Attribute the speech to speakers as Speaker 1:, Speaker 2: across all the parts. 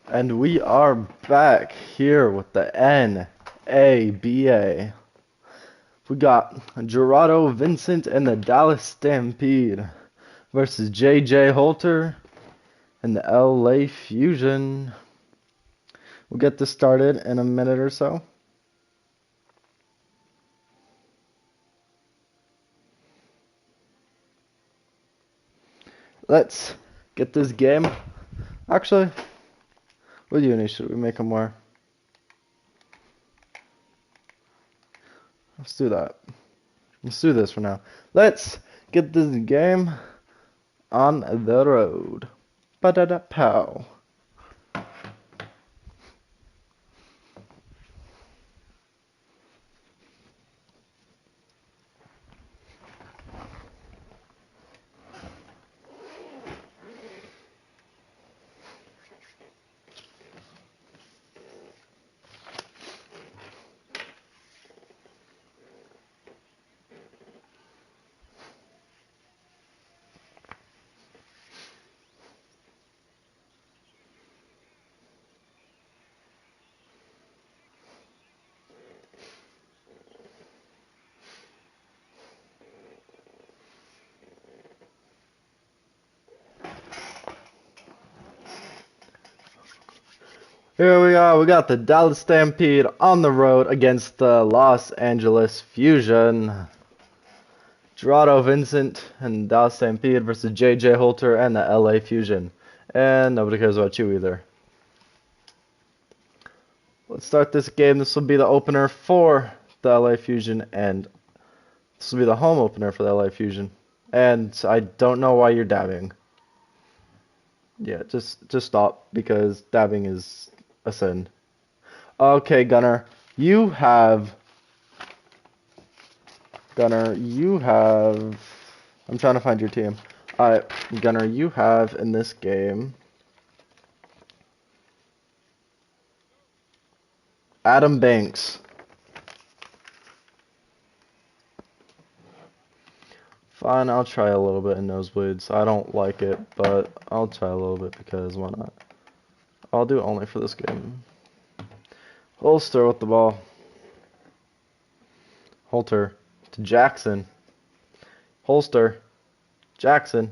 Speaker 1: And we are back here with the NABA. We got Gerardo Vincent and the Dallas Stampede versus JJ Holter and the LA Fusion. We'll get this started in a minute or so. Let's get this game. Actually, what do you need? Should we make them more? Let's do that. Let's do this for now. Let's get this game on the road. Ba-da-da-pow. Here we are, we got the Dallas Stampede on the road against the Los Angeles Fusion. Gerardo Vincent and Dallas Stampede versus JJ Holter and the LA Fusion. And nobody cares about you either. Let's start this game. This will be the opener for the LA Fusion, and this will be the home opener for the LA Fusion. And I don't know why you're dabbing. Yeah, just stop, because dabbing is a sin. Okay, Gunner, you have... I'm trying to find your team. Alright, Gunner, you have in this game... Adam Banks. Fine, I'll try a little bit in nosebleeds. I don't like it, but I'll try a little bit because why not? I'll do it only for this game. Holster with the ball. Holter to Jackson. Holster. Jackson.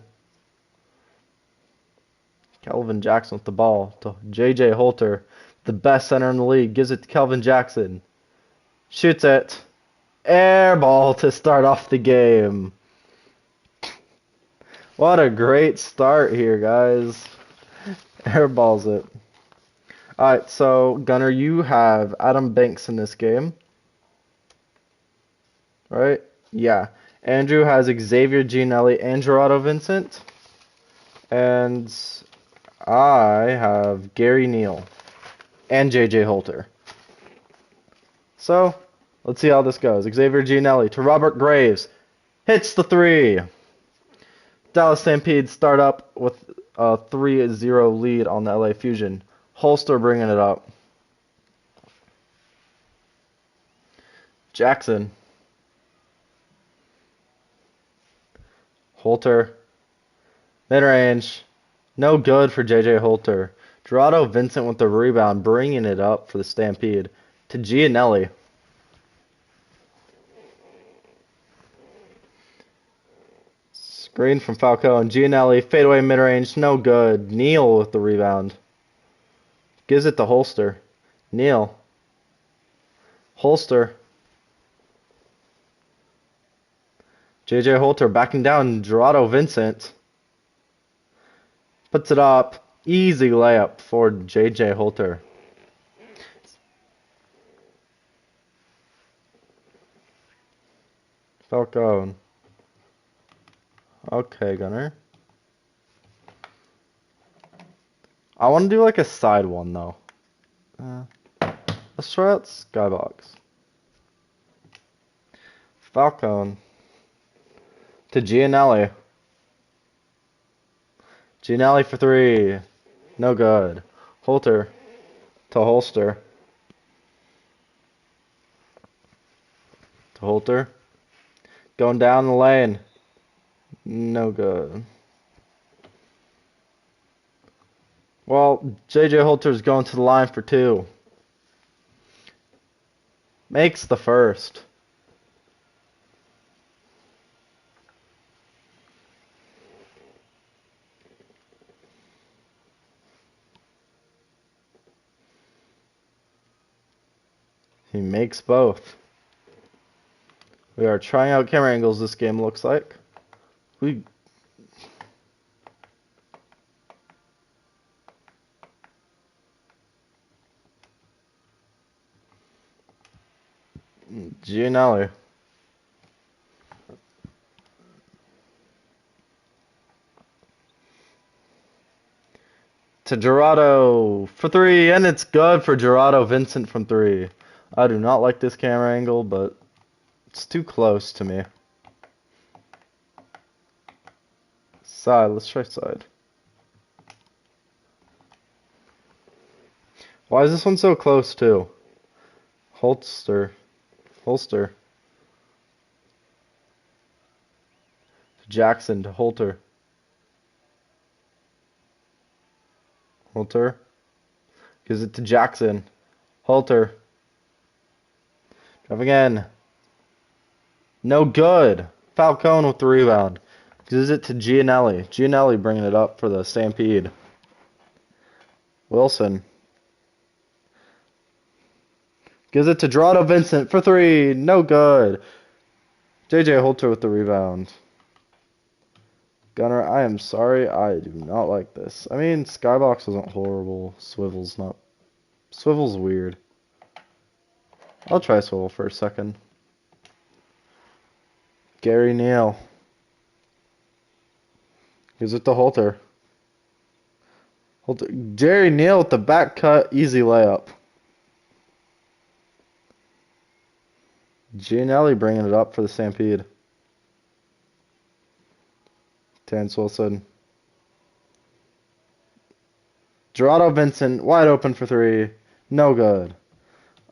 Speaker 1: Kelvin Jackson with the ball to JJ Holter. The best center in the league. Gives it to Kelvin Jackson. Shoots it. Air ball to start off the game. What a great start here, guys. Airballs it. Alright, so Gunner, you have Adam Banks in this game. Right? Yeah. Andrew has Xavier Gianelli and Gerardo Vincent. And I have Gary Neal and JJ Holter. So, let's see how this goes. Xavier Gianelli to Robert Graves. Hits the three. Dallas Stampede start up with a 3-0 lead on the LA Fusion. Holster bringing it up. Jackson. Holter. Mid-range. No good for JJ Holter. Gerardo Vincent with the rebound, bringing it up for the Stampede. To Gianelli. Screen from Falco and Gianelli. Fadeaway mid-range. No good. Neal with the rebound. Gives it to Holster. Neal. Holster. JJ Holter backing down Gerardo Vincent. Puts it up. Easy layup for JJ Holter. Falcone. Okay, Gunner. I want to do like a side one though. Let's try out Skybox. Falcone. To Gianelli. Gianelli for three. No good. Holter to Holster. To Holter. Going down the lane. No good. Well, J.J. Holter's going to the line for 2. Makes the first. He makes both. We are trying out camera angles this game, looks like. Gianelli. To Gerardo for 3, and it's good for Gerardo Vincent from 3. I do not like this camera angle, but it's too close to me. Side, let's try side. Why is this one so close too? Holster. Jackson to Holter. Gives it to Jackson. Holter. Driving in. No good. Falcone with the rebound. Gives it to Gianelli. Gianelli bringing it up for the Stampede. Wilson. Gives it to Gerardo Vincent for 3. No good. J.J. Holter with the rebound. Gunner, I am sorry. I do not like this. I mean, Skybox wasn't horrible. Swivel's weird. I'll try Swivel for a second. Gary Neal. Gives it to Holter. Jerry Neal with the back cut, easy layup. Gianelli bringing it up for the Stampede. Terrence Wilson. Gerardo Vincent, wide open for 3. No good.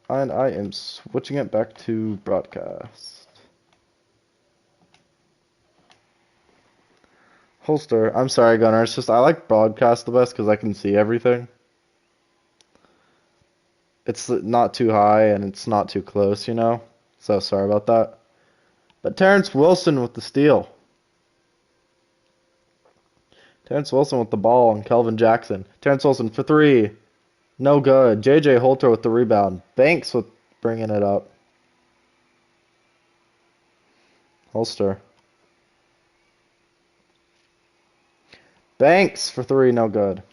Speaker 1: And I am switching it back to broadcast. Holster. I'm sorry, Gunner. It's just I like broadcast the best because I can see everything. It's not too high and it's not too close, you know? So sorry about that. But Terrence Wilson with the steal. Terrence Wilson with the ball on Kelvin Jackson. Terrence Wilson for 3. No good. J.J. Holter with the rebound. Banks with bringing it up. Holster. Banks for 3. No good.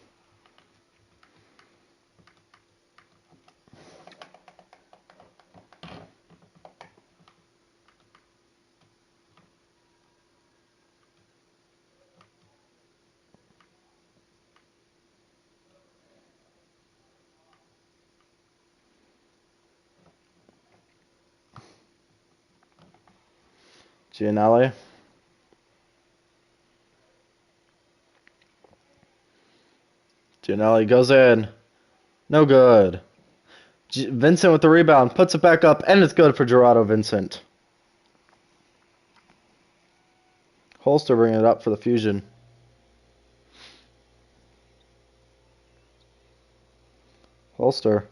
Speaker 1: Gianelli. Gianelli goes in. No good. Vincent with the rebound. Puts it back up, and it's good for Gerardo Vincent. Holster bringing it up for the Fusion. Holster.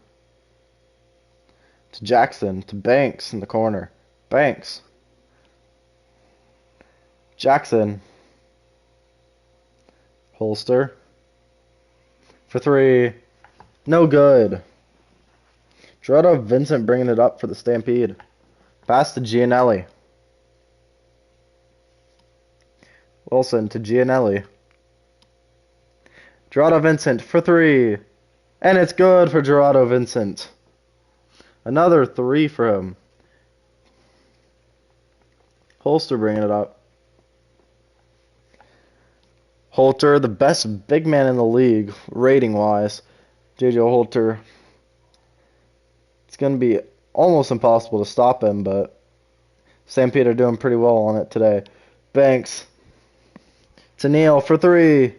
Speaker 1: To Jackson. To Banks in the corner. Banks. Jackson. Holster. For 3. No good. Gerardo Vincent bringing it up for the Stampede. Pass to Gianelli. Wilson to Gianelli. Gerardo Vincent for 3. And it's good for Gerardo Vincent. Another 3 for him. Holster bringing it up. Holter, the best big man in the league, rating-wise. J.J. Holter. It's going to be almost impossible to stop him, but Stampede are doing pretty well on it today. Banks. To Neal for 3.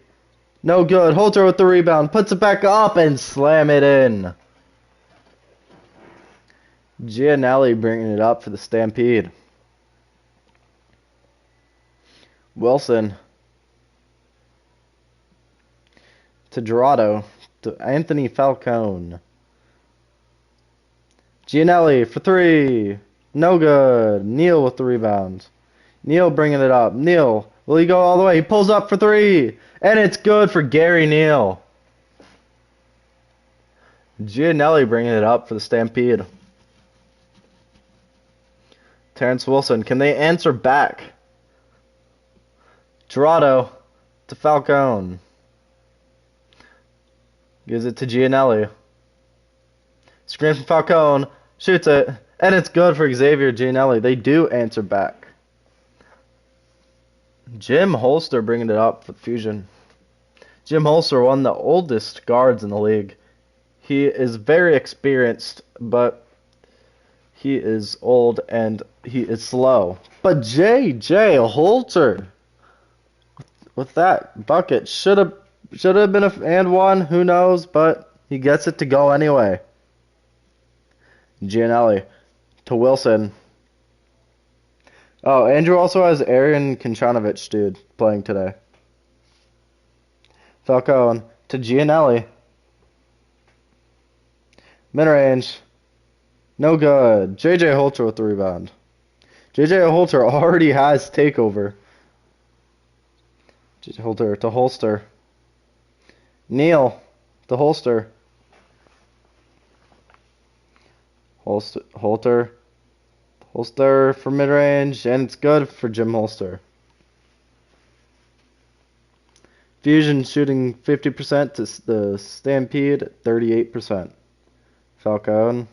Speaker 1: No good. Holter with the rebound. Puts it back up and slam it in. Gianelli bringing it up for the Stampede. Wilson. To Gerardo. to Anthony Falcone. Gianelli for 3. No good. Neal with the rebound. Neal bringing it up. Neal, will he go all the way? He pulls up for 3. And it's good for Gary Neal. Gianelli bringing it up for the Stampede. Terrence Wilson, can they answer back? Gerardo to Falcone. Gives it to Gianelli. Screen from Falcone. Shoots it. And it's good for Xavier Gianelli. They do answer back. Jim Holster bringing it up for the Fusion. Jim Holster, one of the oldest guards in the league. He is very experienced, but he is old and he is slow. But J.J. Holter, with that bucket, should have been a and one. Who knows? But he gets it to go anyway. Gianelli to Wilson. Oh, Andrew also has Aaron Konchanovich, dude, playing today. Falcone to Gianelli. Mid-range. No good. J.J. Holter with the rebound. J.J. Holter already has takeover. J.J. Holter to Holster. Neal to Holster. Holter for mid-range, and it's good for Jim Holster. Fusion shooting 50% to the Stampede, 38%. Falcone.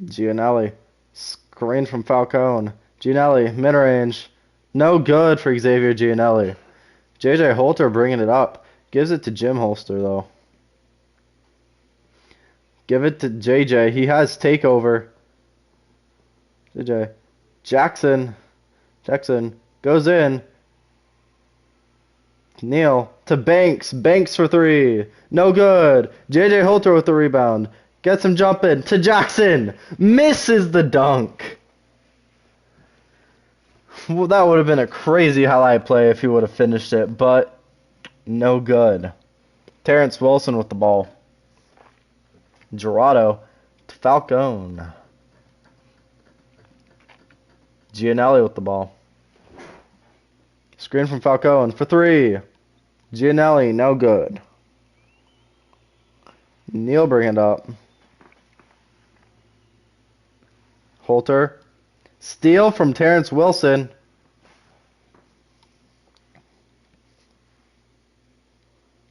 Speaker 1: Gianelli. Screen from Falcone. Gianelli, mid-range. No good for Xavier Gianelli. J.J. Holter bringing it up. Gives it to Jim Holster, though. Give it to J.J. He has takeover. J.J. Jackson goes in. Neal to Banks. Banks for 3. No good. J.J. Holter with the rebound. Gets him jumping to Jackson. Misses the dunk. Well, that would have been a crazy highlight play if he would have finished it, but no good. Terrence Wilson with the ball. Gerardo to Falcone. Gianelli with the ball. Screen from Falcone for 3. Gianelli, no good. Neal bringing it up. Holter. Steal from Terrence Wilson.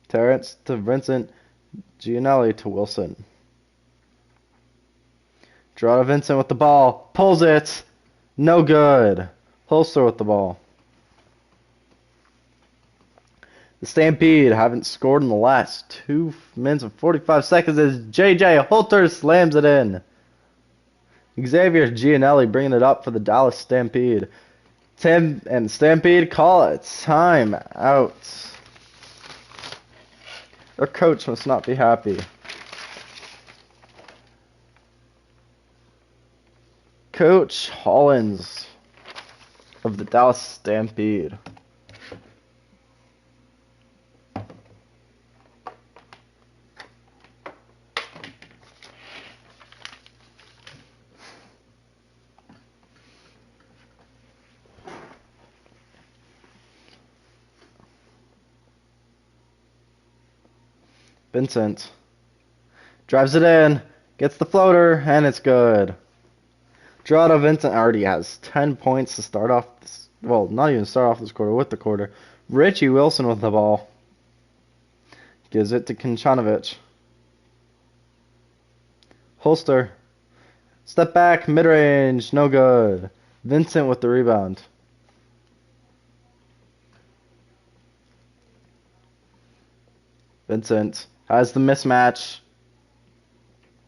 Speaker 1: Terrence to Vincent. Gianelli to Wilson. Gerardo Vincent with the ball. Pulls it. No good. Holster with the ball. The Stampede haven't scored in the last 2 minutes and 45 seconds as J.J. Holter slams it in. Xavier Gianelli bringing it up for the Dallas Stampede. Tim and Stampede call it time out. Their coach must not be happy. Coach Hollins of the Dallas Stampede. Vincent drives it in, gets the floater, and it's good. Gerardo Vincent already has 10 points to start off this, well, not even start off this quarter, with the quarter. Richie Wilson with the ball. Gives it to Konchanovich. Holster. Step back, mid-range, no good. Vincent with the rebound. Vincent has the mismatch.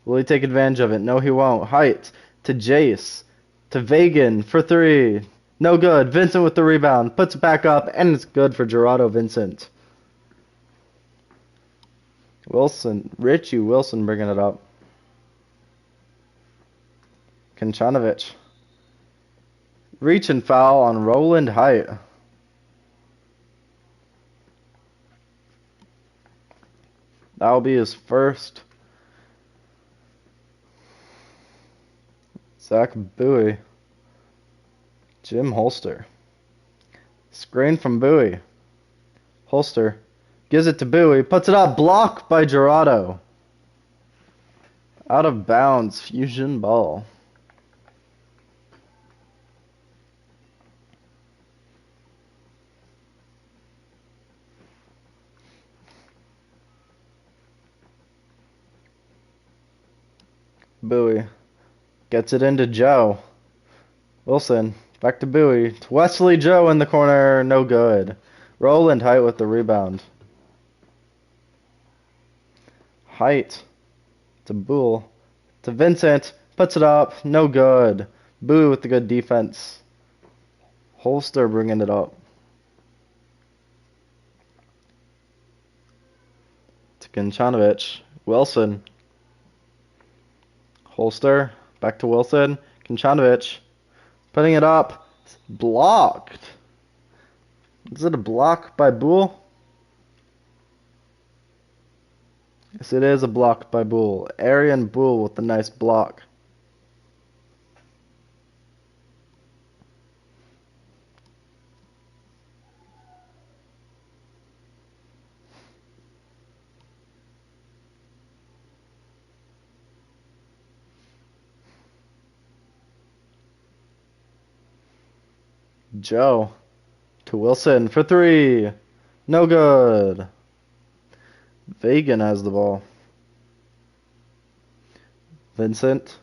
Speaker 1: Will he take advantage of it? No, he won't. Height to Jace. To Vagan for 3. No good. Vincent with the rebound. Puts it back up, and it's good for Gerardo Vincent. Richie Wilson bringing it up. Konchanovich. Reach and foul on Roland Height. That'll be his first. Zach Bowie. Jim Holster. Screen from Bowie. Holster gives it to Bowie. Puts it up. Blocked by Gerardo. Out of bounds. Fusion ball. Bowie gets it into Joe. Wilson back to Bowie. To Wesley Joe in the corner. No good. Roland Height with the rebound. Height to Boole. To Vincent. Puts it up. No good. Bowie with the good defense. Holster bringing it up. To Kinchanovich. Wilson. Holster, back to Wilson. Kinchanovich, putting it up. It's blocked. Is it a block by Boole? Yes, it is a block by Boole. Arian Boole with the nice block. Joe to Wilson for three. No good. Vagan has the ball. Vincent.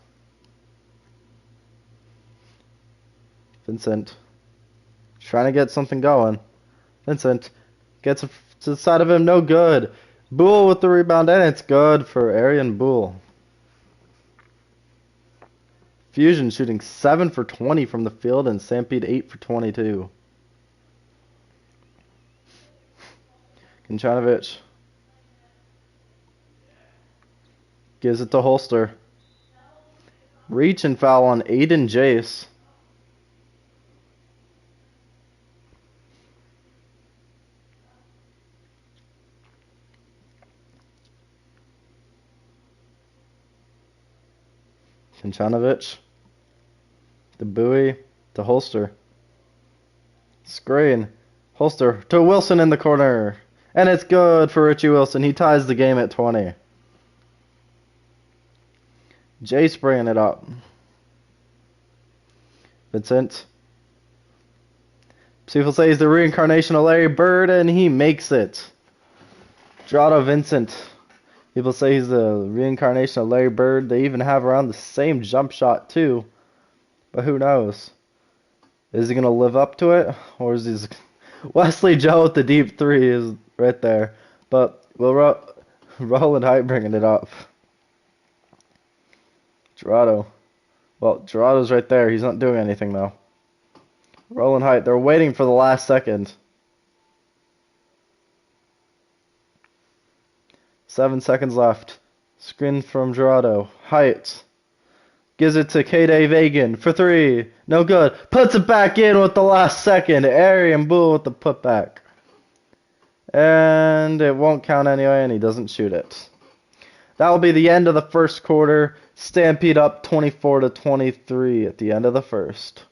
Speaker 1: Trying to get something going. Vincent gets it to the side of him. No good. Boole with the rebound, and it's good for Arian Boole. Fusion shooting 7 for 20 from the field, and Stampede 8 for 22. Kinchanovich gives it to Holster. Reach and foul on Aiden Jace. Kinchanovich. To Bowie. To Holster. Screen. Holster to Wilson in the corner. And it's good for Richie Wilson. He ties the game at 20. Jace bringing it up. Vincent. People say he's the reincarnation of Larry Bird, and he makes it. Gerardo Vincent. People say he's the reincarnation of Larry Bird. They even have around the same jump shot, too. But who knows? Is he going to live up to it? Or is he... Wesley Joe with the deep three is right there. But will Roland Height bringing it up. Gerardo. Well, Gerardo's right there. He's not doing anything, though. Roland Height. They're waiting for the last second. 7 seconds left. Screen from Gerardo. Height. Gives it to K-Day Vagan for three. No good. Puts it back in with the last second. Arian Boole with the putback. And it won't count anyway, and he doesn't shoot it. That will be the end of the first quarter. Stampede up 24-23 at the end of the first.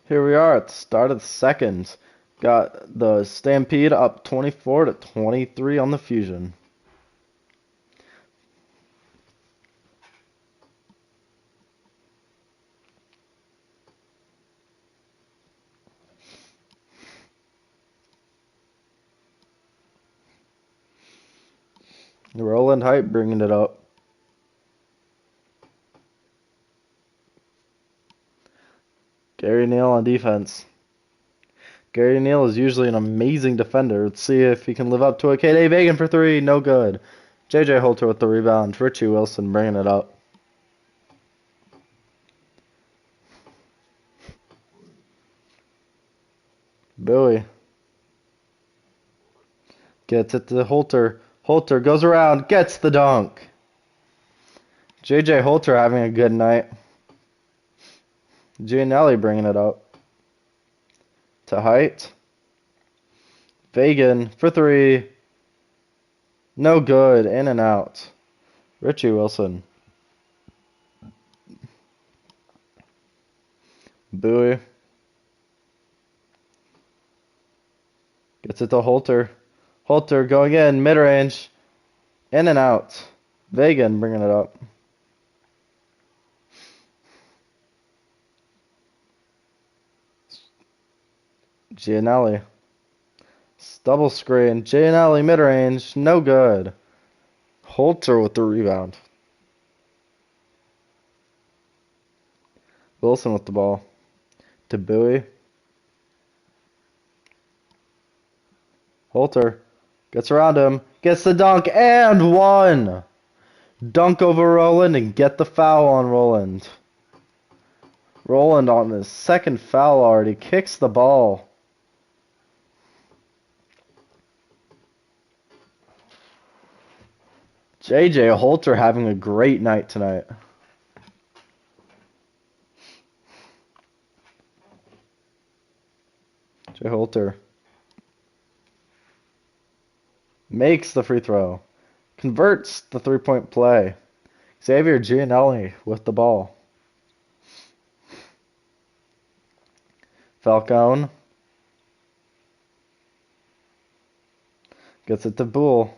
Speaker 1: Here we are at the start of the second. Got the Stampede up 24-23 on the Fusion. Roland Height bringing it up. Gary Neal on defense. Gary Neal is usually an amazing defender. Let's see if he can live up to it. K-Day Vagan for three. No good. JJ Holter with the rebound. Richie Wilson bringing it up. Bowie gets it to Holter. Holter goes around, gets the dunk. JJ Holter having a good night. Gianelli bringing it up. To Height. Fagan for three. No good. In and out. Richie Wilson. Bowie. Gets it to Holter. Holter going in. Mid-range. In and out. Fagan bringing it up. Gianelli. Double screen. Gianelli mid-range. No good. Holter with the rebound. Wilson with the ball. To Bowie. Holter. Gets around him. Gets the dunk. And one. Dunk over Roland and get the foul on Roland. Roland on his second foul already. Kicks the ball. JJ Holter having a great night tonight. J. Holter makes the free throw. Converts the three-point play. Xavier Gianelli with the ball. Falcone gets it to Boole.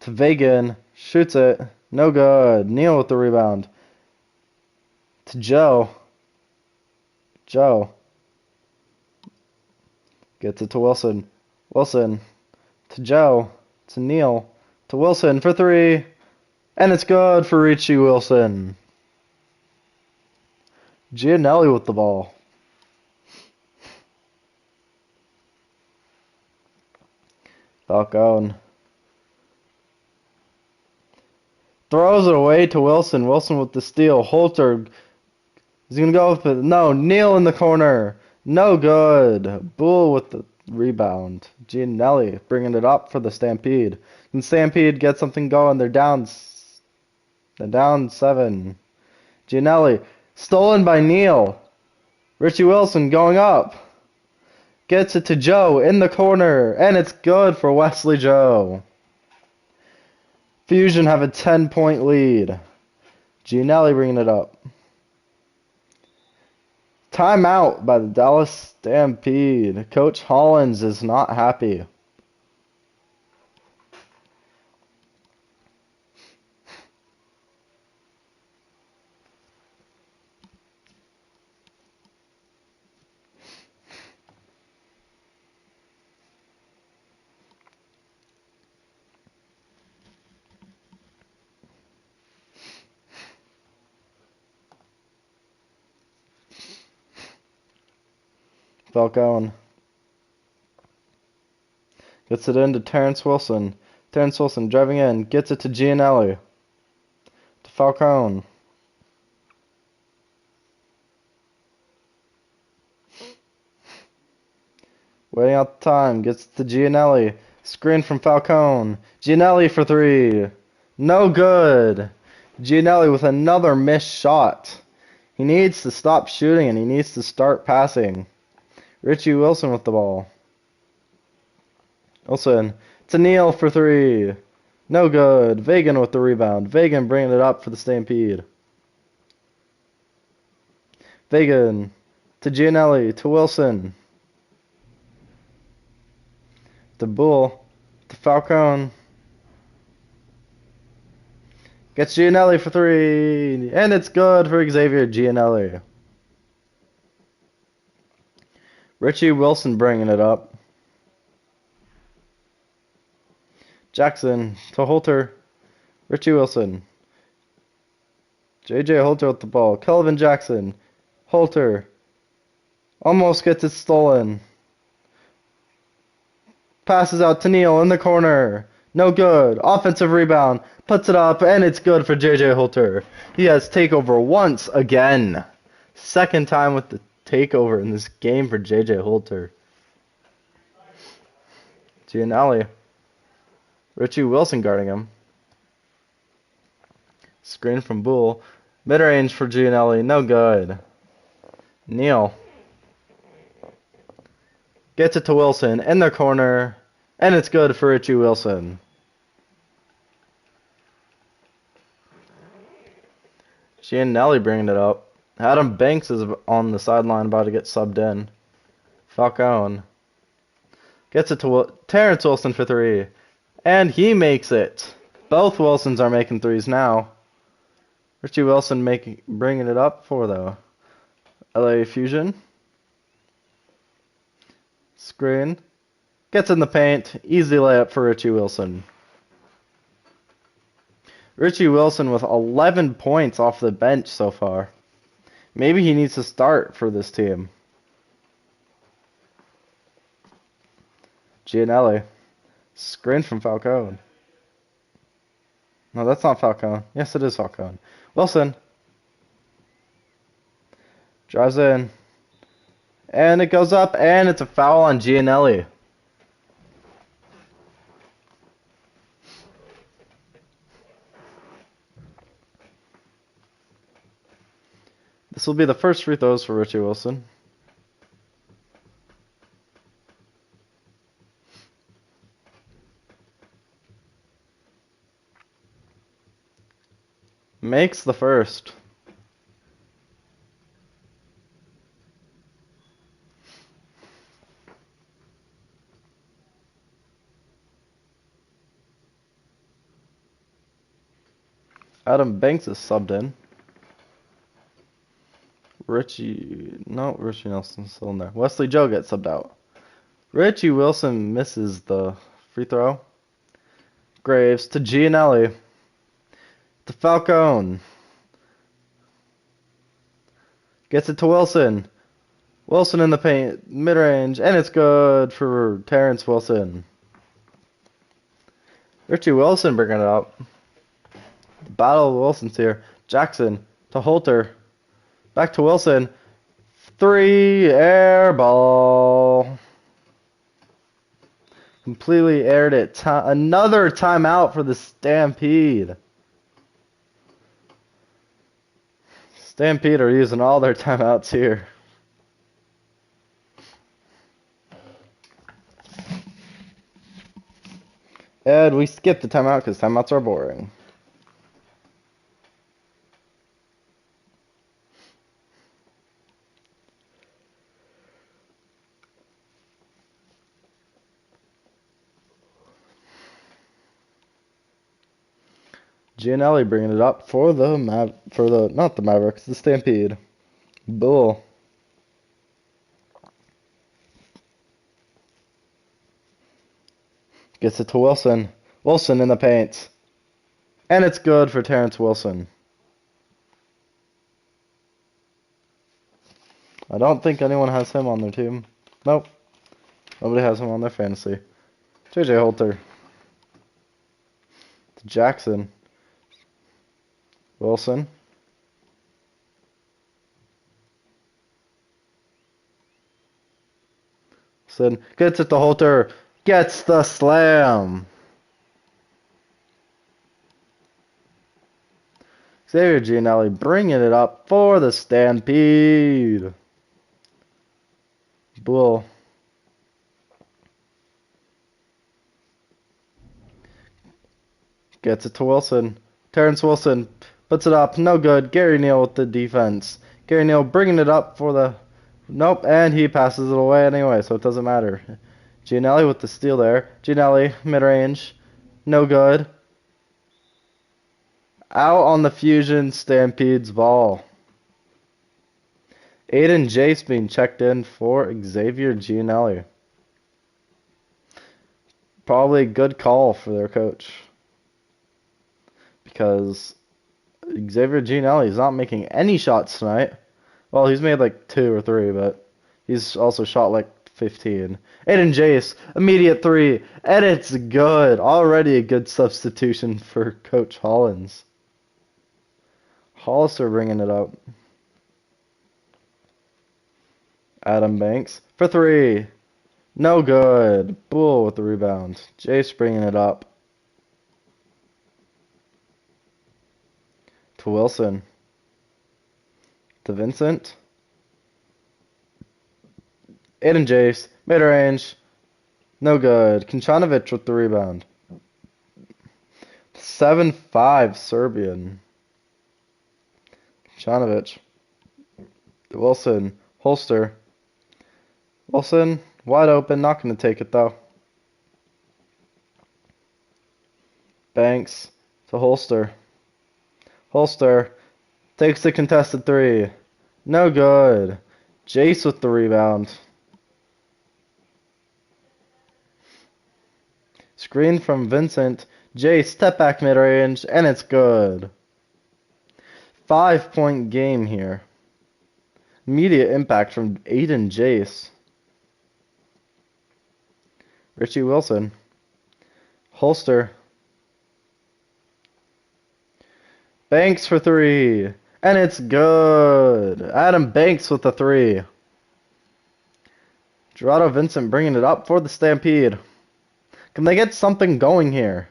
Speaker 1: To Fagan. Shoots it. No good. Neal with the rebound. To Joe. Joe. Gets it to Wilson. Wilson. To Joe. To Neal. To Wilson for three. And it's good for Richie Wilson. Gianelli with the ball. Falcone. Throws it away to Wilson. Wilson with the steal. Holter is going to go with it. No. Neal in the corner. No good. Boole with the rebound. Gianelli bringing it up for the Stampede. And Stampede gets something going. They're down 7. Gianelli stolen by Neal. Richie Wilson going up. Gets it to Joe in the corner. And it's good for Wesley Joe. Fusion have a 10-point lead. Gianelli bringing it up. Timeout by the Dallas Stampede. Coach Hollins is not happy. Falcone gets it into Terrence Wilson. Terrence Wilson driving in, gets it to Gianelli. To Falcone. Waiting out the time, gets it to Gianelli. Screen from Falcone. Gianelli for three. No good. Gianelli with another missed shot. He needs to stop shooting and he needs to start passing. Richie Wilson with the ball. Wilson to Neal for three. No good. Fagan with the rebound. Fagan bringing it up for the Stampede. Fagan to Gianelli. To Wilson. To Boole. To Falcone. Gets Gianelli for three. And it's good for Xavier Gianelli. Richie Wilson bringing it up. Jackson to Holter. Richie Wilson. JJ Holter with the ball. Kelvin Jackson. Holter. Almost gets it stolen. Passes out to Neal in the corner. No good. Offensive rebound. Puts it up, and it's good for JJ Holter. He has takeover once again. Second time with the takeover in this game for JJ Holter. Gianelli. Richie Wilson guarding him. Screen from Bull. Mid-range for Gianelli. No good. Neal. Gets it to Wilson in the corner. And it's good for Richie Wilson. Gianelli bringing it up. Adam Banks is on the sideline about to get subbed in. Falcone. Gets it to Terrence Wilson for three. And he makes it. Both Wilsons are making threes now. Richie Wilson bringing it up for the LA Fusion. Screen. Gets in the paint. Easy layup for Richie Wilson. Richie Wilson with 11 points off the bench so far. Maybe he needs to start for this team. Gianelli. Screen from Falcone. No, that's not Falcone. Yes, it is Falcone. Wilson. Drives in. And it goes up, and it's a foul on Gianelli. This will be the first free throws for Richie Wilson. Makes the first. Adam Banks is subbed in. Richie Nelson's still in there. Wesley Joe gets subbed out. Richie Wilson misses the free throw. Graves to Gianelli. To Falcone. Gets it to Wilson. Wilson in the paint, mid-range, and it's good for Terrence Wilson. Richie Wilson bringing it up. The battle of Wilson's here. Jackson to Holter. Back to Wilson. Three, air ball. Completely aired it. Another timeout for the Stampede. Stampede are using all their timeouts here. And we skipped the timeout because timeouts are boring. Gianelli bringing it up for not the Mavericks, the Stampede. Bull. Gets it to Wilson. Wilson in the paint. And it's good for Terrence Wilson. I don't think anyone has him on their team. Nope. Nobody has him on their fantasy. JJ Holter. To Jackson. Wilson. Wilson gets it to Holter. Gets the slam. Xavier Gianelli bringing it up for the Stampede. Bull. Gets it to Wilson. Terrence Wilson puts it up. No good. Gary Neal with the defense. Gary Neal bringing it up for the... Nope, and he passes it away anyway, so it doesn't matter. Gianelli with the steal there. Gianelli, mid-range. No good. Out on the Fusion Stampede's ball. Aiden Jace being checked in for Xavier Gianelli. Probably a good call for their coach. Because Xavier Gianelli is not making any shots tonight. Well, he's made like 2 or 3, but he's also shot like 15. Aiden Jace, immediate 3, and it's good. Already a good substitution for Coach Hollins. Hollister bringing it up. Adam Banks for 3. No good. Bull with the rebound. Jace bringing it up. To Wilson. To Vincent. Aiden Jace. Mid-range. No good. Kinchanovic with the rebound. 7-5 Serbian. Kinchanovic. Wilson. Holster. Wilson. Wide open. Not going to take it though. Banks. To Holster. Holster. Takes the contested three. No good. Jace with the rebound. Screen from Vincent. Jace, step back mid-range, and it's good. 5-point game here. Immediate impact from Aiden Jace. Richie Wilson. Holster. Banks for three. And it's good. Adam Banks with the three. Gerardo Vincent bringing it up for the Stampede. Can they get something going here?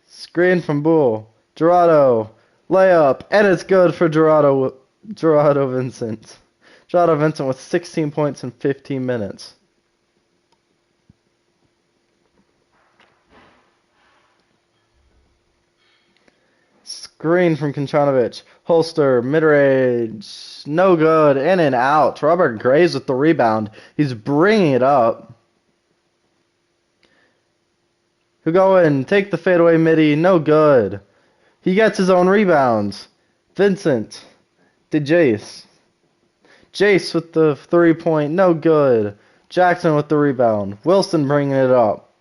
Speaker 1: Screen from Bull. Gerardo. Layup. And it's good for Gerardo Vincent. Gerardo Vincent with 16 points in 15 minutes. Screen from Kinchanovic. Holster. Mid-range. No good. In and out. Robert Graves with the rebound. He's bringing it up. Who go in? Take the fadeaway midi. No good. He gets his own rebounds. Vincent. To Jace. Jace with the 3-point. No good. Jackson with the rebound. Wilson bringing it up.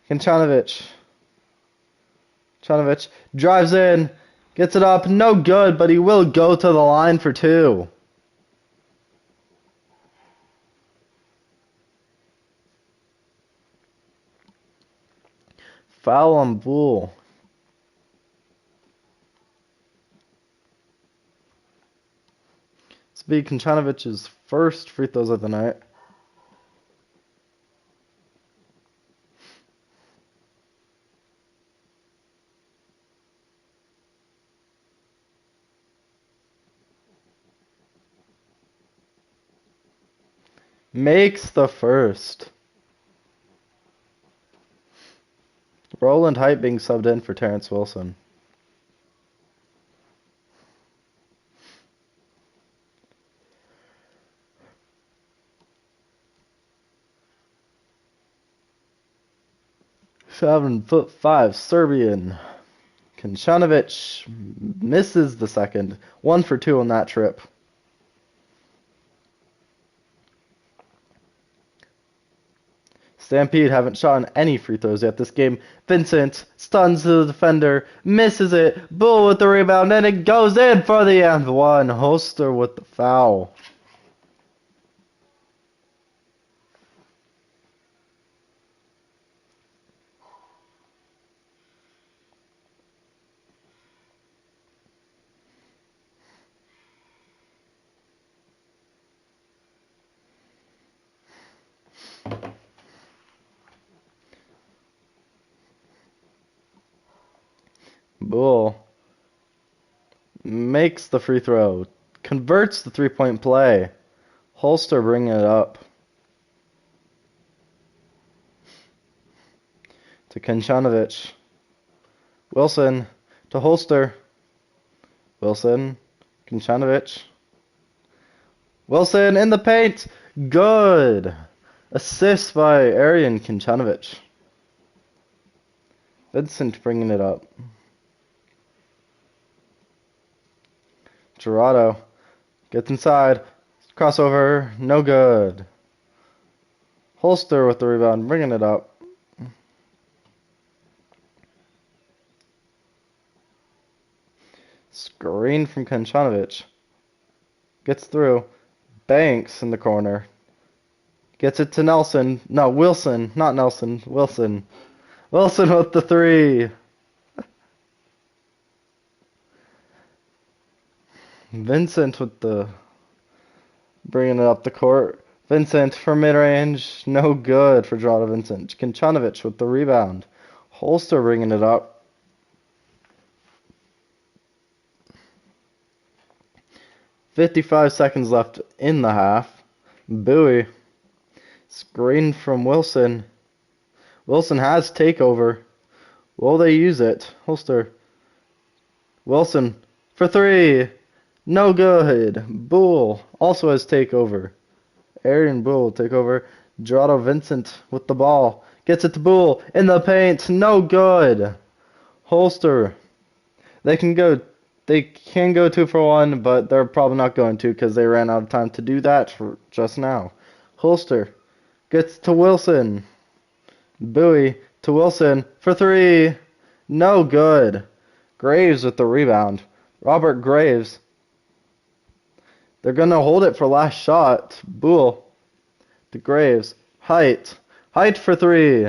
Speaker 1: Kinchanovic. Kinchanovic drives in. Gets it up. No good, but he will go to the line for two. Foul on Bull. This will be Kinchanovic's first free throws of the night. Makes the first. Roland Height being subbed in for Terrence Wilson. .5 Serbian. Kinchanovic misses the second. 1 for 2 on that trip. Stampede haven't shot any free throws yet this game. Vincent stuns the defender, misses it. Bull with the rebound, and it goes in for the and one. Holster with the foul. Bull makes the free throw, converts the 3-point play. Holster bringing it up to Kinchanovic. Wilson to Holster. Wilson, Kinchanovic. Wilson in the paint. Good. Assist by Arian Kinchanovic. Vincent bringing it up. Gerardo gets inside. Crossover. No good. Holster with the rebound. Bringing it up. Screen from Kinchanovic. Gets through. Banks in the corner. Gets it to Nelson. No, Wilson. Not Nelson. Wilson. Wilson with the three. Vincent with the bringing it up the court. Vincent for mid-range, no good for Dorado Vincent. Kinchanovic with the rebound. Holster bringing it up. .55 seconds left in the half. Bowie. Screen from Wilson. Wilson has takeover. Will they use it? Holster. Wilson for three. No good. Boole also has takeover. Arian Boole will take over. Dorado Vincent with the ball. Gets it to Boole in the paint. No good. Holster. They can go 2 for 1, but they're probably not going to because they ran out of time to do that just now. Holster gets to Wilson. Bowie to Wilson for three. No good. Graves with the rebound. Robert Graves. They're going to hold it for last shot. Boole to Graves. Height for three.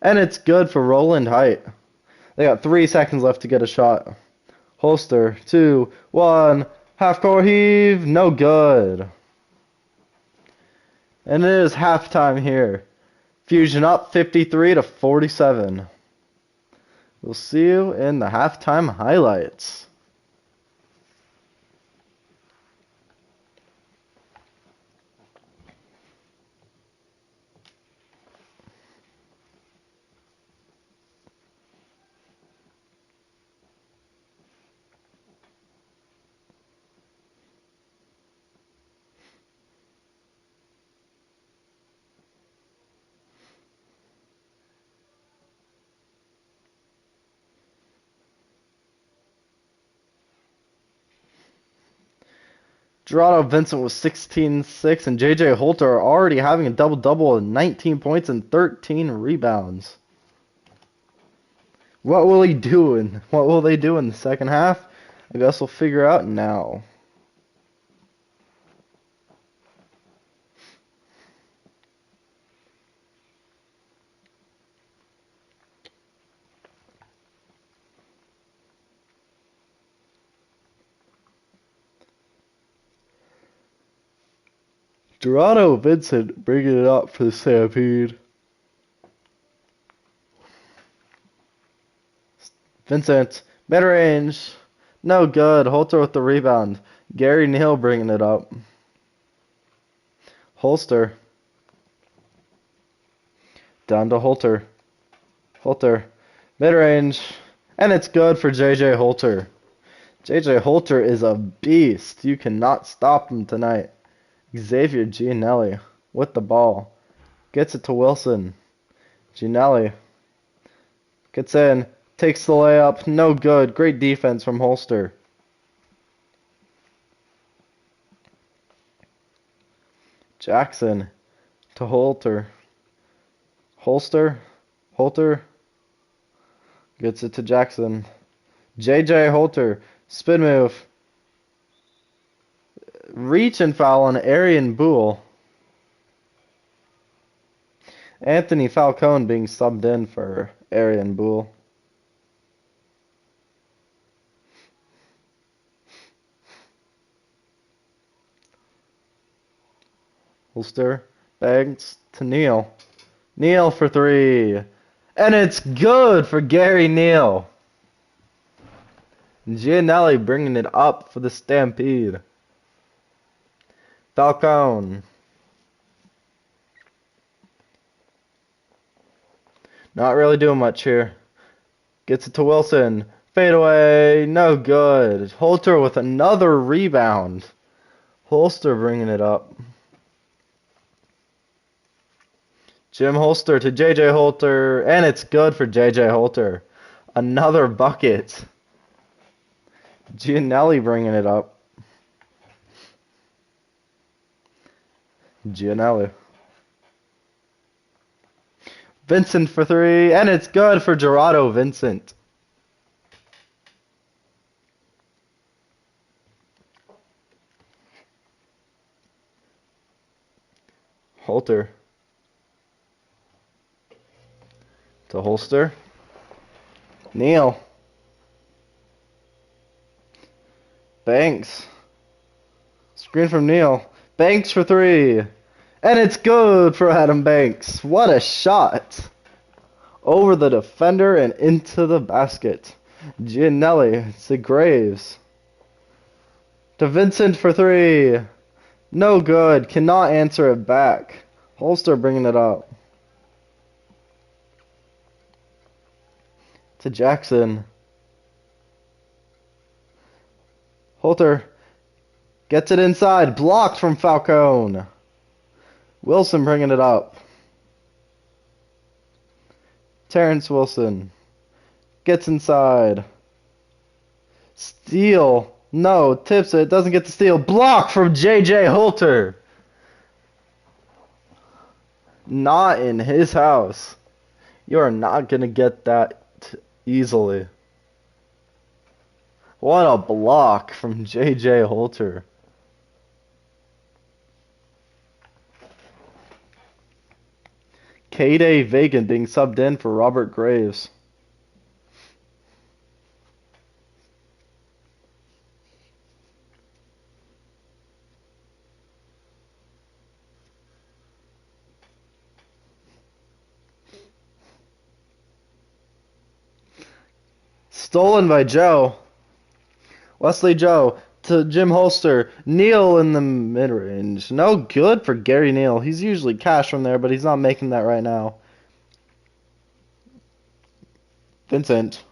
Speaker 1: And it's good for Roland Height. They got 3 seconds left to get a shot. Holster, 2, 1. Half-court heave. No good. And it is halftime here. Fusion up 53-47. We'll see you in the halftime highlights. Dorado Vincent was 16-6, and J.J. Holter are already having a double-double and 19 points and 13 rebounds. What will they do in the second half? I guess we'll figure out now. Dorado Vincent bringing it up for the Stampede. Vincent, mid-range, no good. Holter with the rebound. Gary Neal bringing it up. Holster. Down to Holter. Holter, mid-range, and it's good for J.J. Holter. J.J. Holter is a beast. You cannot stop him tonight. Xavier Gianelli with the ball. Gets it to Wilson. Gianelli gets in. Takes the layup. No good. Great defense from Holster. Jackson to Holter. Holter gets it to Jackson. J.J. Holter. Spin move. Reach and foul on Arian Boole. Anthony Falcone being subbed in for Arian Boole. Holster bangs to Neal. Neal for three. And it's good for Gary Neal. Gianelli bringing it up for the Stampede. Falcone. Not really doing much here. Gets it to Wilson. Fade away. No good. Holter with another rebound. Holster bringing it up. Jim Holster to J.J. Holter. And it's good for J.J. Holter. Another bucket. Gianelli bringing it up. Gianelli. Vincent for three, and it's good for Dorado Vincent. Holter to Holster. Neal. Banks. Screen from Neal. Banks for three. And it's good for Adam Banks. What a shot. Over the defender and into the basket. Gianelli to Graves. To Vincent for three. No good. Cannot answer it back. Holster bringing it up. To Jackson. Holter gets it inside. Blocked from Falcone. Wilson bringing it up. Terrence Wilson gets inside. Steal. No, tips it. Doesn't get the steal. Block from J.J. Holter. Not in his house. You are not going to get that easily. What a block from J.J. Holter. K-Day Vagan being subbed in for Robert Graves. Stolen by Joe. Wesley Joe to Jim Holster. Neal in the mid-range. No good for Gary Neal. He's usually cash from there, but he's not making that right now. Vincent.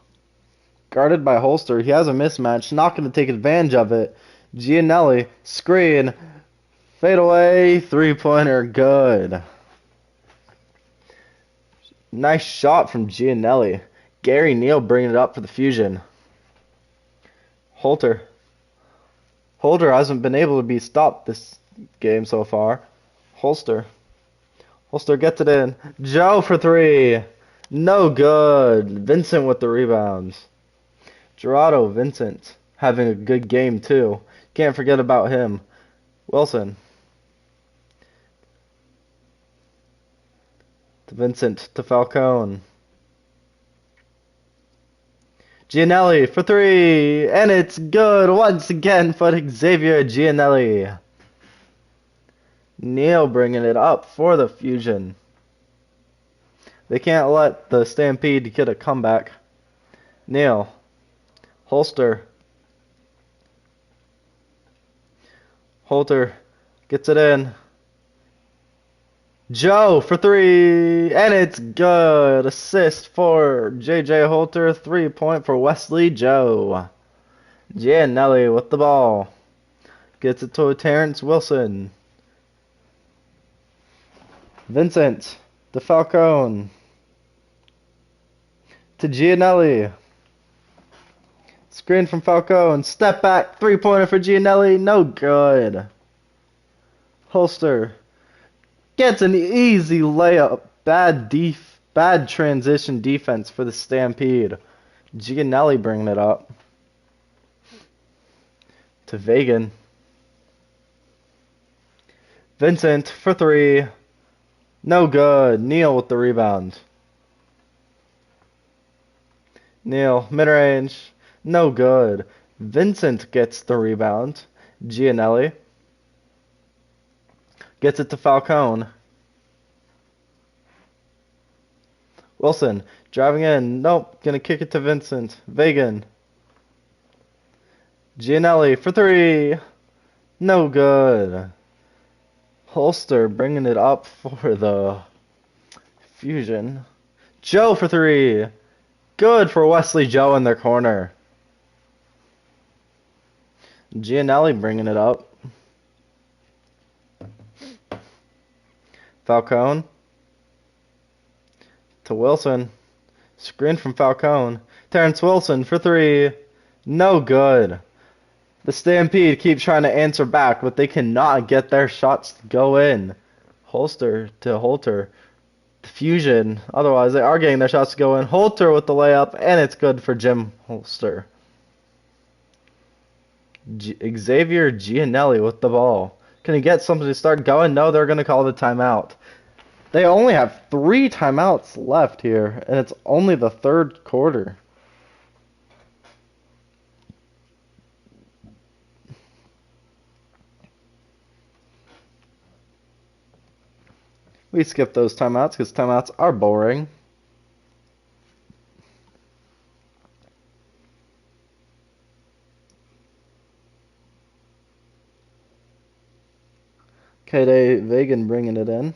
Speaker 1: Guarded by Holster. He has a mismatch. Not going to take advantage of it. Gianelli. Screen. Fade away. Three-pointer. Good. Nice shot from Gianelli. Gary Neal bringing it up for the Fusion. Holter hasn't been able to be stopped this game so far. Holster gets it in. Joe for three. No good. Vincent with the rebounds. Gerardo Vincent having a good game too. Can't forget about him. Wilson. To Vincent. To Falcone. Gianelli for three, and it's good once again for Xavier Gianelli. Neal bringing it up for the Fusion. They can't let the Stampede get a comeback. Neal. Holster gets it in. Joe for three, and it's good. Assist for J.J. Holter, 3-point for Wesley Joe. Gianelli with the ball. Gets it to Terrence Wilson. Vincent to Falcone. To Gianelli. Screen from Falcone. Step back, 3-pointer for Gianelli. No good. Holster gets an easy layup. Bad transition defense for the Stampede. Gianelli bringing it up. To Vagan. Vincent for three. No good. Neal with the rebound. Neal, mid-range. No good. Vincent gets the rebound. Gianelli gets it to Falcone. Wilson driving in. Nope. Gonna kick it to Vincent. Vagan. Gianelli for three. No good. Holster bringing it up for the Fusion. Joe for three. Good for Wesley Joe in their corner. Gianelli bringing it up. Falcone to Wilson. Screen from Falcone. Terrence Wilson for three. No good. The Stampede keep trying to answer back, but they cannot get their shots to go in. Holster to Holter. The Fusion. Otherwise, they are getting their shots to go in. Holter with the layup, and it's good for Jim Holster. Xavier Gianelli with the ball. Can he get something to start going? No, they're going to call the timeout. They only have 3 timeouts left here, and it's only the third quarter. We skip those timeouts because timeouts are boring. K-Day Vegan bringing it in.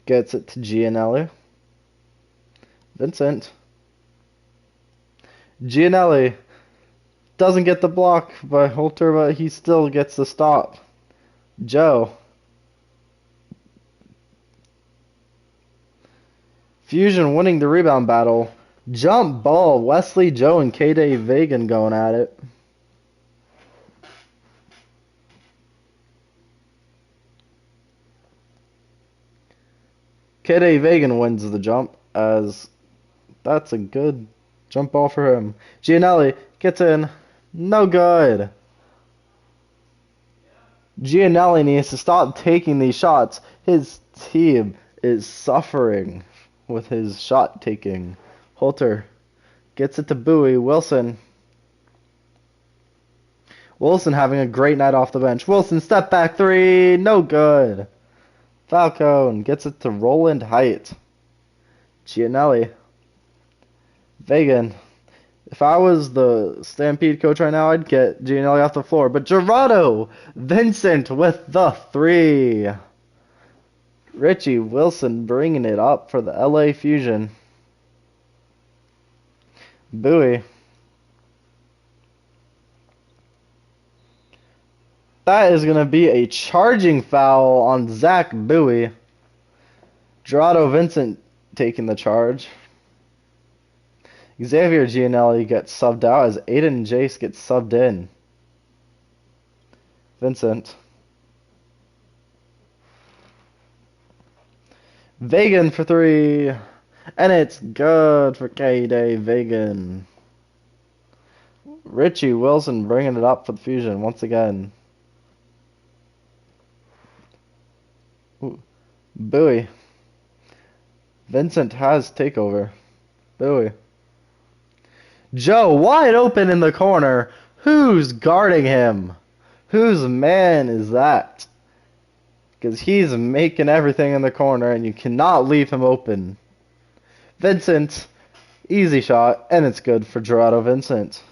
Speaker 1: Gets it to Gianelli. Vincent. Gianelli doesn't get the block by Holter, but he still gets the stop. Joe. Fusion winning the rebound battle. Jump ball. Wesley, Joe, and K-Day Vegan going at it. K-Day Vegan wins the jump, as that's a good jump ball for him. Gianelli gets in. No good. Gianelli needs to stop taking these shots. His team is suffering with his shot taking. Holter gets it to Bowie. Wilson having a great night off the bench. Wilson step back three. No good. Falcone gets it to Roland Height. Gianelli. Vegan. If I was the Stampede coach right now, I'd get Gianelli off the floor. But Gerardo Vincent with the three. Richie Wilson bringing it up for the LA Fusion. Bowie. That is going to be a charging foul on Zach Bowie. Gerardo Vincent taking the charge. Xavier Gianelli gets subbed out as Aiden Jace gets subbed in. Vincent. Vegan for three. And it's good for K-Day Vegan. Richie Wilson bringing it up for the Fusion once again. Bowie. Vincent has takeover. Bowie. Joe wide open in the corner. Who's guarding him? Whose man is that? Because he's making everything in the corner and you cannot leave him open. Vincent. Easy shot. And it's good for Gerardo Vincent.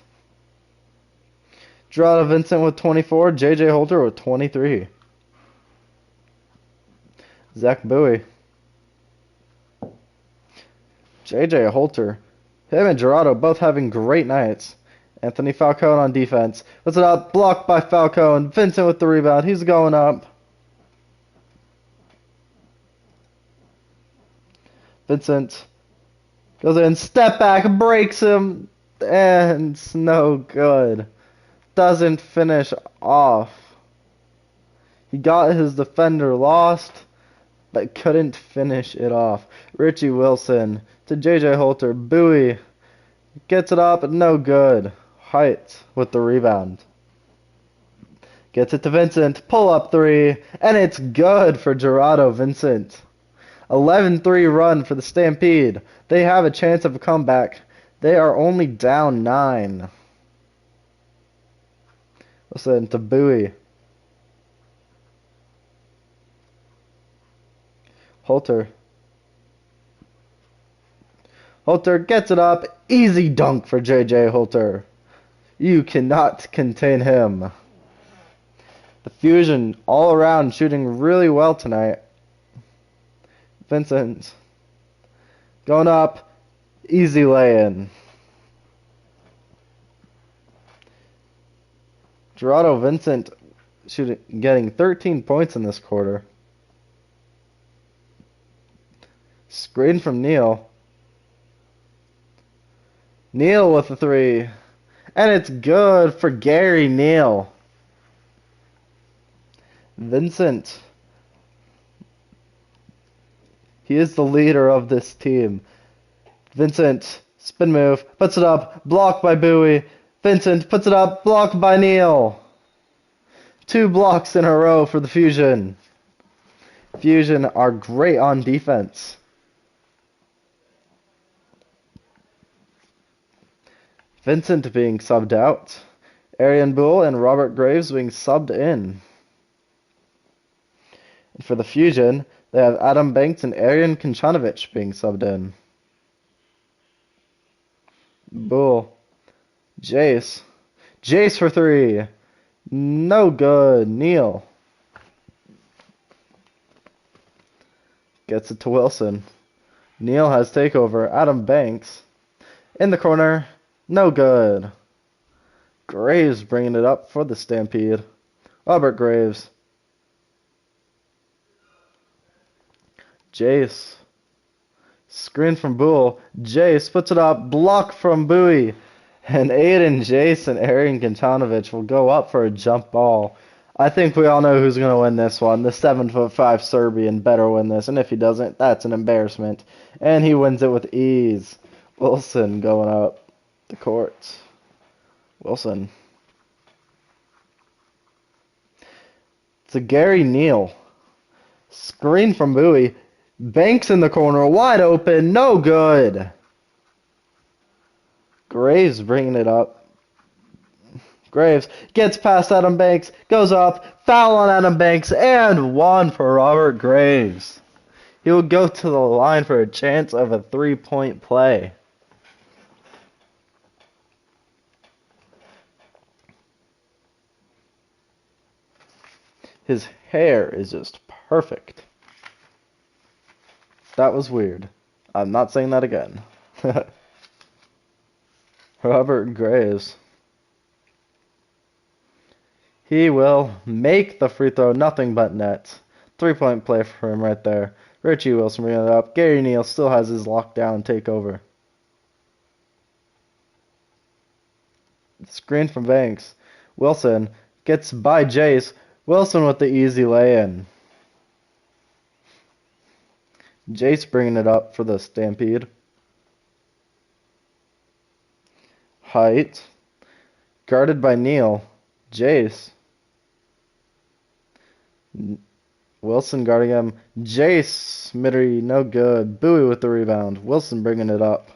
Speaker 1: Gerardo Vincent with 24. JJ Holter with 23. Zach Bowie. JJ Holter. Him and Gerardo both having great nights. Anthony Falcone on defense. Puts it up. Blocked by Falcone. Vincent with the rebound. He's going up. Vincent goes in. Step back. Breaks him. And it's no good. Doesn't finish off. He got his defender lost, but couldn't finish it off. Richie Wilson to JJ Holter. Bowie gets it up, no good. Height with the rebound. Gets it to Vincent. Pull up three, and it's good for Gerardo Vincent. 11-3 run for the Stampede. They have a chance of a comeback. They are only down 9. Listen to Bowie. Holter. Holter gets it up. Easy dunk for JJ Holter. You cannot contain him. The Fusion all around shooting really well tonight. Vincent. Going up. Easy lay-in. Gerardo Vincent getting 13 points in this quarter. Screen from Neal. Neal with the three. And it's good for Gary Neal. Vincent. He is the leader of this team. Vincent. Spin move. Puts it up. Blocked by Bowie. Vincent puts it up. Blocked by Neal. 2 blocks in a row for the Fusion. Fusion are great on defense. Vincent being subbed out. Arian Bull and Robert Graves being subbed in. For the Fusion, they have Adam Banks and Arian Konchanovic being subbed in. Bull. Jace. Jace for 3. No good. Neil. Gets it to Wilson. Neil has takeover. Adam Banks. In the corner. No good. Graves bringing it up for the Stampede. Robert Graves. Jace. Screen from Bull. Jace puts it up. Block from Bowie. And Aiden, Jace, and Arian Konchanovic will go up for a jump ball. I think we all know who's going to win this one. The 7'5" Serbian better win this. And if he doesn't, that's an embarrassment. And he wins it with ease. Wilson going up the court. Wilson. To Gary Neal. Screen from Bowie. Banks in the corner. Wide open. No good. Graves bringing it up. Graves gets past Adam Banks. Goes up. Foul on Adam Banks. And 1 for Robert Graves. He will go to the line for a chance of a 3-point play. His hair is just perfect. That was weird. I'm not saying that again. Robert Graves. He will make the free throw, nothing but net. 3-point play for him right there. Richie Wilson bringing it up. Gary Neal still has his lockdown takeover. Screen from Banks. Wilson gets by Jace. Wilson with the easy lay-in. Jace bringing it up for the Stampede. Height. Guarded by Neal. Jace. Wilson guarding him. Jace. Middery, no good. Bowie with the rebound. Wilson bringing it up.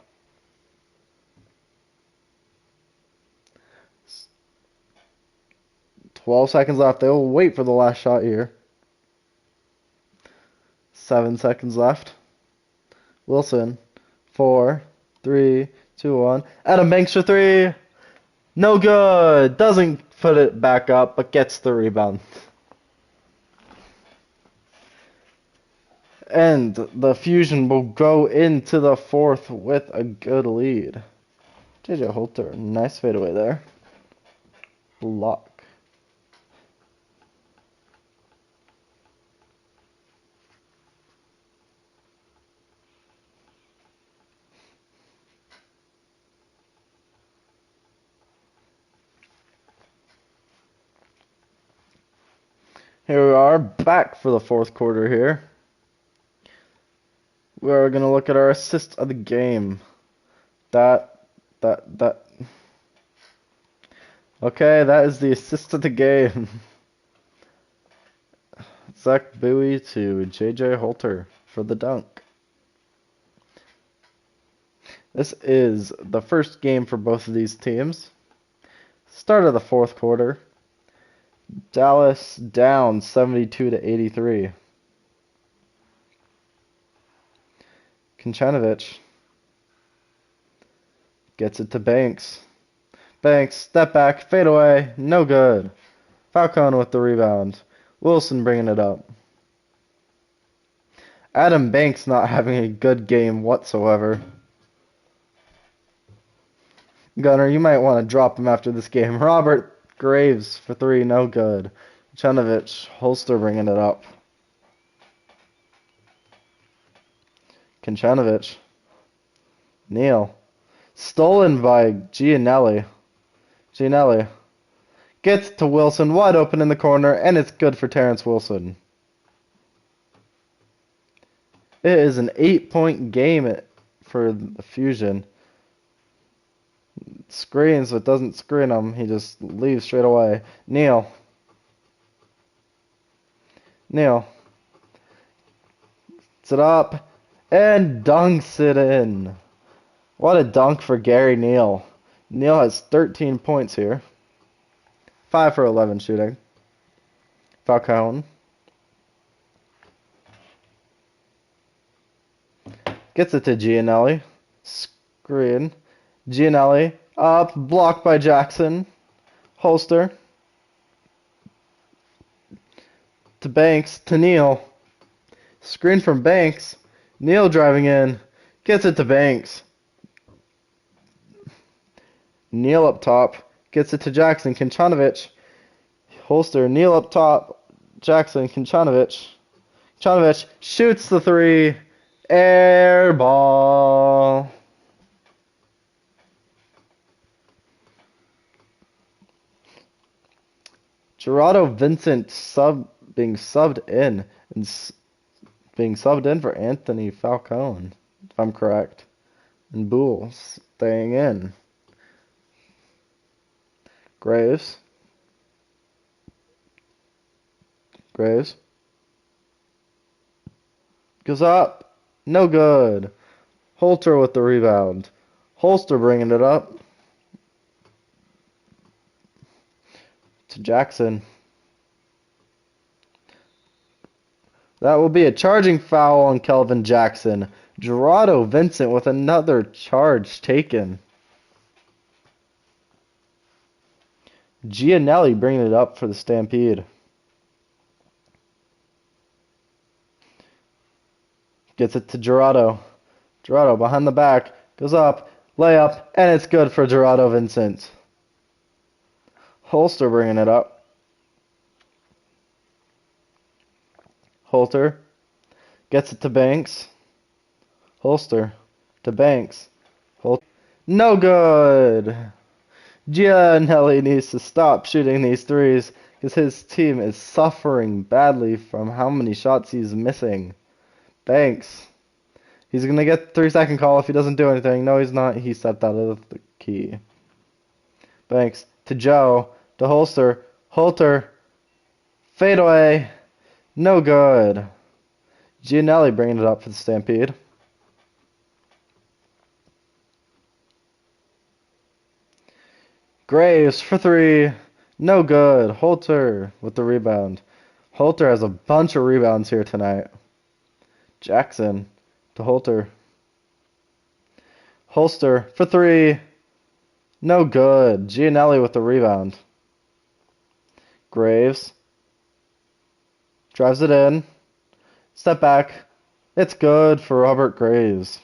Speaker 1: $12 seconds left. They will wait for the last shot here. 7 seconds left. Wilson. 4, 3, 2, 1. Adam Banks for 3. No good. Doesn't put it back up, but gets the rebound. And the Fusion will go into the 4th with a good lead. JJ Holter, nice fadeaway there. Block. Here we are, back for the 4th quarter here. We are going to look at our assist of the game. Okay, that is the assist of the game. Zach Bowie to JJ Holter for the dunk. This is the first game for both of these teams. Start of the 4th quarter. Dallas down 72-83. Konchanovic gets it to Banks. Banks, step back, fade away, no good. Falcone with the rebound. Wilson bringing it up. Adam Banks not having a good game whatsoever. Gunner, you might want to drop him after this game. Robert Graves for 3, no good. Konchanovic, Holster bringing it up. Konchanovic. Neal. Stolen by Gianelli. Gianelli. Gets to Wilson, wide open in the corner, and it's good for Terrence Wilson. It is an 8-point game for the Fusion. Screens, but doesn't screen him. He just leaves straight away. Neal. Neal. Gets it up and dunks it in. What a dunk for Gary Neal. Neal has 13 points here. 5 for 11 shooting. Falcone. Gets it to Gianelli. Screen. Gianelli. Up. Blocked by Jackson. Holster. To Banks. To Neal. Screen from Banks. Neal driving in. Gets it to Banks. Neal up top. Gets it to Jackson. Kinchanovic. Holster. Neal up top. Jackson. Kinchanovic. Kinchanovic shoots the three. Air ball. Gerardo Vincent being subbed in for Anthony Falcone, if I'm correct. And Boole staying in. Graves. Goes up. No good. Holter with the rebound. Holster bringing it up. To Jackson. That will be a charging foul on Kelvin Jackson. Gerardo Vincent with another charge taken. Gianelli bringing it up for the Stampede. Gets it to Gerardo. Gerardo behind the back. Goes up. Layup. And it's good for Gerardo Vincent. Holster bringing it up. Holter. Gets it to Banks. Holster. To Banks. Holter. No good. Gianelli needs to stop shooting these threes because his team is suffering badly from how many shots he's missing. Banks. He's going to get the 3-second call if he doesn't do anything. No, he's not. He stepped out of the key. Banks to Joe. To Holster. Holter. Fade away. No good. Gianelli bringing it up for the Stampede. Graves for three. No good. Holter with the rebound. Holter has a bunch of rebounds here tonight. Jackson to Holter. Holster for three. No good. Gianelli with the rebound. Graves. Drives it in. Step back. It's good for Robert Graves.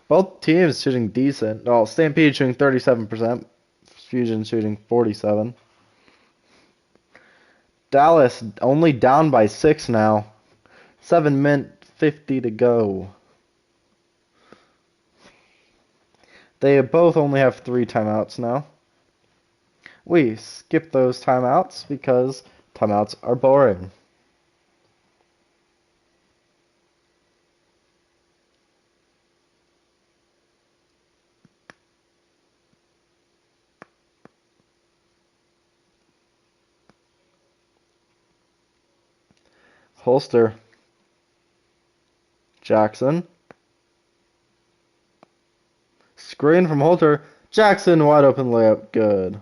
Speaker 1: Both teams shooting decent. Well, Stampede shooting 37%. Fusion shooting 47%. Dallas only down by 6 now. 7:50 to go. They both only have 3 timeouts now. We skip those timeouts because timeouts are boring. Holster. Jackson. Screen from Holter. Jackson, wide open layup. Good.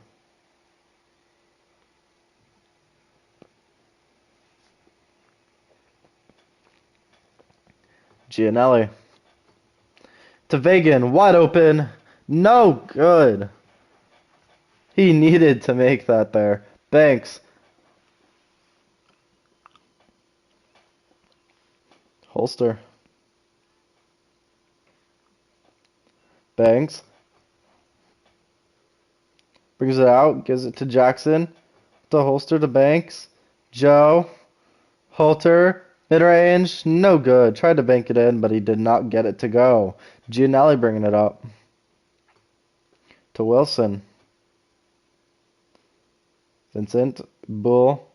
Speaker 1: Gianelli. To Vagan, wide open. No good. He needed to make that there. Banks. Holster. Banks. Brings it out. Gives it to Jackson. To Holster to Banks. Joe. Holter. Mid-range. No good. Tried to bank it in, but he did not get it to go. Gianelli bringing it up. To Wilson. Vincent. Bull.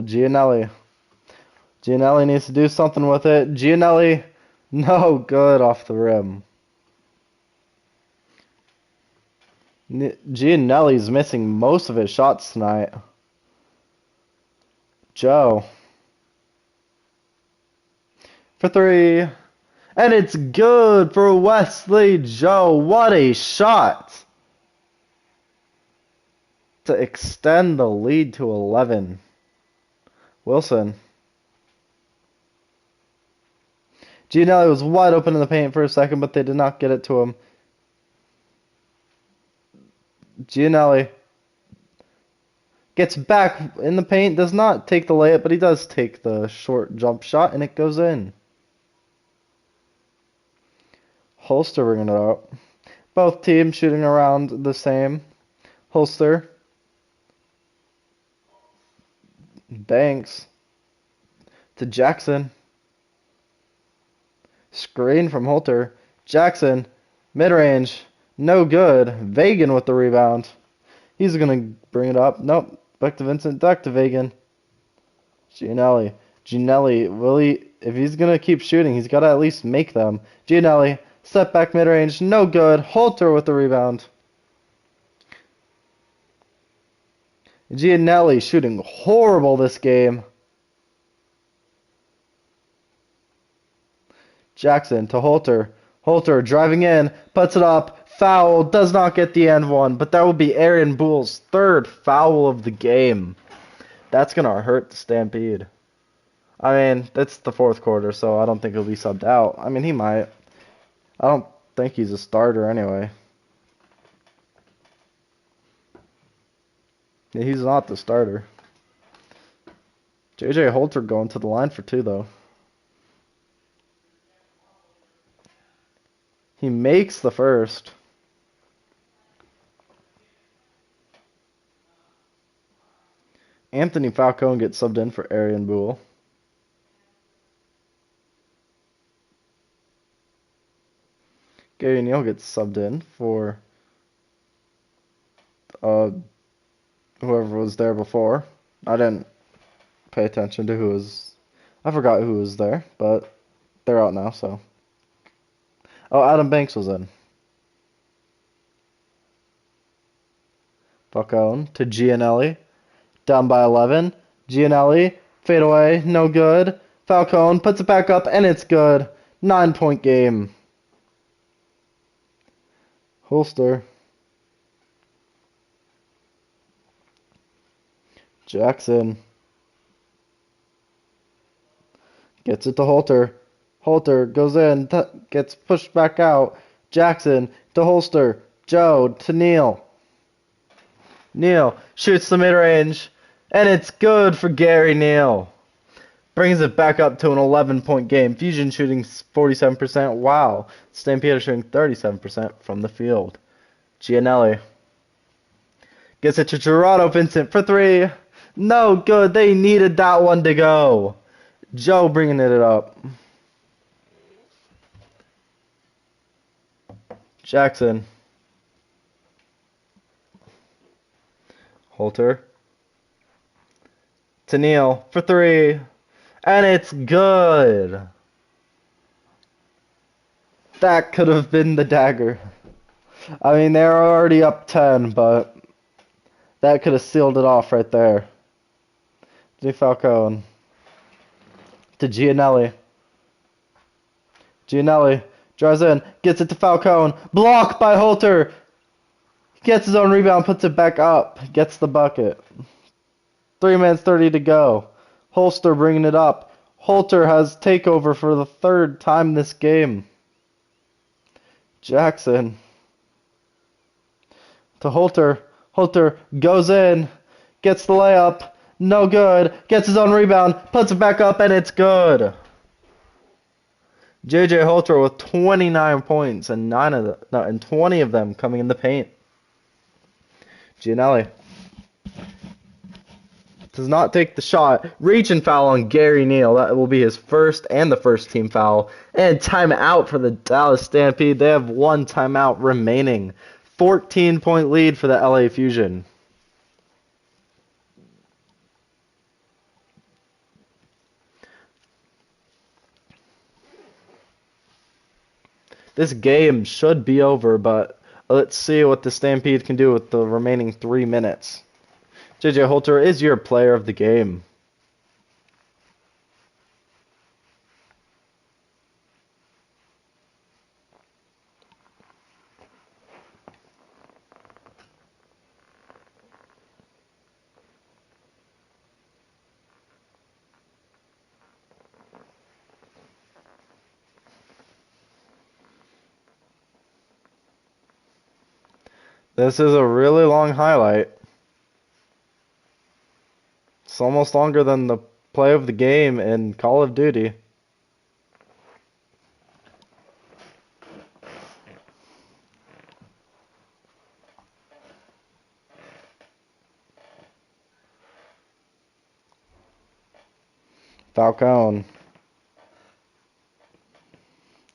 Speaker 1: Gianelli. Gianelli needs to do something with it. Gianelli, no good off the rim. Gianelli's missing most of his shots tonight. Joe. For three. And it's good for Wesley Joe. What a shot. To extend the lead to 11. Wilson. Gianelli was wide open in the paint for a second, but they did not get it to him. Gianelli gets back in the paint, does not take the layup, but he does take the short jump shot, and it goes in. Holster bringing it up. Both teams shooting around the same. Holster. Banks. To Jackson. Screen from Holter. Jackson. Mid-range. No good. Vagan with the rebound. He's going to bring it up. Nope. Back to Vincent. Back to Vagan. Gianelli. If he's going to keep shooting, he's got to at least make them. Gianelli. Step back mid-range. No good. Holter with the rebound. Gianelli shooting horrible this game. Jackson to Holter. Holter driving in, puts it up, foul, does not get the end one, but that will be Aaron Boole's third foul of the game. That's going to hurt the Stampede. I mean, it's the fourth quarter, so I don't think he'll be subbed out. I mean, he might. I don't think he's a starter anyway. Yeah, he's not the starter. JJ Holter going to the line for two, though. He makes the first. Anthony Falcone gets subbed in for Aaron Boole. Gary Neal gets subbed in for whoever was there before. I didn't pay attention to who was... I forgot who was there, but they're out now, so... Oh, Adam Banks was in. Falcone to Gianelli. Down by 11. Gianelli. Fade away. No good. Falcone puts it back up, and it's good. 9-point game. Holster. Jackson. Gets it to Holter. Holter goes in, gets pushed back out. Jackson to Holster. Joe to Neal. Neal shoots the mid-range, and it's good for Gary Neal. Brings it back up to an 11-point game. Fusion shooting 47%. Wow. Stampede shooting 37% from the field. Gianelli gets it to Gerardo Vincent for three. No good. They needed that one to go. Joe bringing it up. Jackson. Holter. To Neal for three. And it's good. That could have been the dagger. I mean, they're already up 10, but that could have sealed it off right there. Falcone. To Gianelli. Gianelli drives in, gets it to Falcone. Blocked by Holter. Gets his own rebound, puts it back up. Gets the bucket. 3 minutes 30 to go. Holster bringing it up. Holter has takeover for the third time this game. Jackson. To Holter. Holter goes in. Gets the layup. No good. Gets his own rebound. Puts it back up, and it's good. JJ Holter with 29 points and 20 of them coming in the paint. Gianelli does not take the shot. Reach and foul on Gary Neal. That will be his first and the first team foul. And timeout for the Dallas Stampede. They have one timeout remaining. 14-point lead for the LA Fusion. This game should be over, but let's see what the Stampede can do with the remaining 3 minutes. JJ Holter is your player of the game. This is a really long highlight. It's almost longer than the play of the game in Call of Duty. Falcone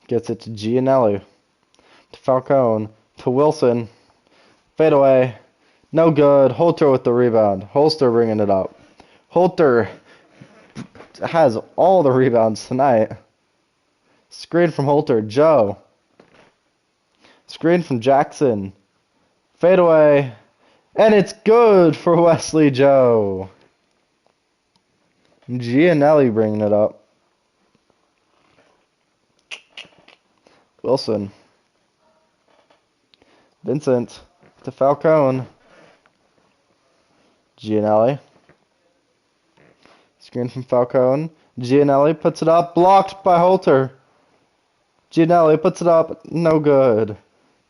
Speaker 1: gets it to Gianelli. To Falcone. To Wilson. Fade away. No good. Holter with the rebound. Holster bringing it up. Holter has all the rebounds tonight. Screen from Holter. Joe. Screen from Jackson. Fade away. And it's good for Wesley Joe. Gianelli bringing it up. Wilson. Vincent to Falcone. Gianelli. Screen from Falcone. Gianelli puts it up. Blocked by Holter. Gianelli puts it up. No good.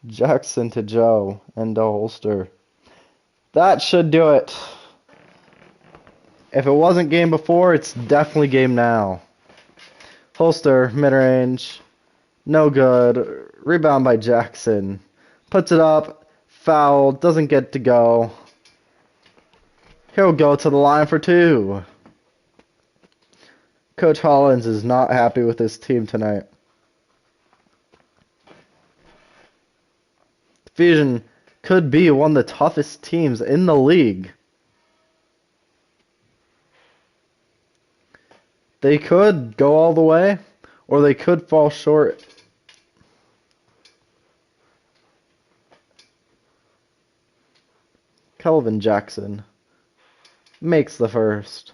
Speaker 1: Jackson to Joe and to Holster. That should do it. If it wasn't game before, it's definitely game now. Holster, mid-range. No good. Rebound by Jackson. Puts it up. Foul. Doesn't get to go. He'll go to the line for two. Coach Hollins is not happy with his team tonight. Fusion could be one of the toughest teams in the league. They could go all the way, or they could fall short. Kelvin Jackson makes the first.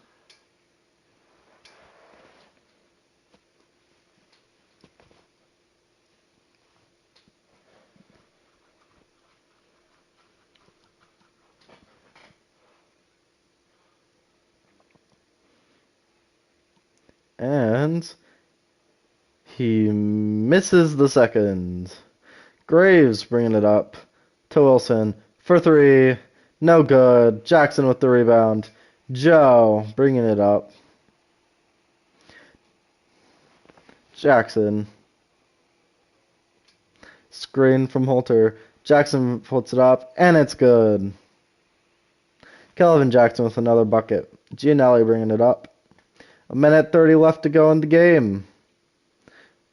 Speaker 1: And he misses the second. Graves bringing it up to Wilson for three. No good. Jackson with the rebound. Joe bringing it up. Jackson. Screen from Holter. Jackson puts it up, and it's good. Kelvin Jackson with another bucket. Gianelli bringing it up. 1:30 left to go in the game.